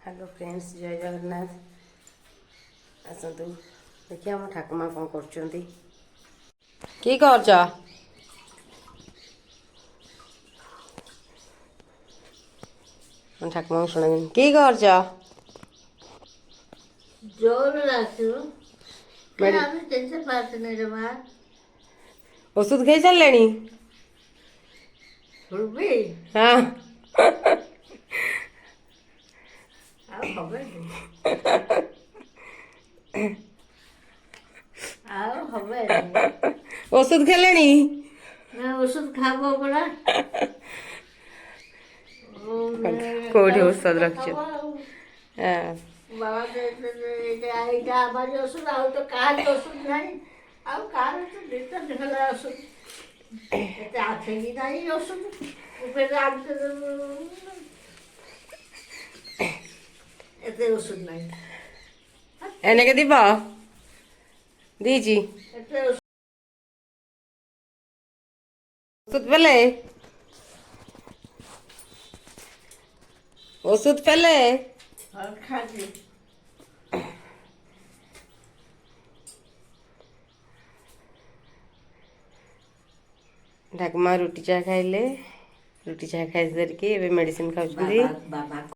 Hello friends, जय जगन्नाथ। आसतु देखिए आम ठाकुमा कौन कर ठाकुमा शुण कि कर ओषुध खाई सारे हाँ ओषुध खेले ओषुध खाब पड़ा कौटी औषध रख बाबा ओषुध आ तो कार ओषुध नहीं कार ढेला ओषुध आखे कि नहीं ओषुध एते ओषुध नहीं एने के दीप दीची ओषुध पेले ओषुध पेले खाली ठाकुमा रुटी चाह खाइले रुटी चाह खाई सारिकी मेडिसिन खाऊँ।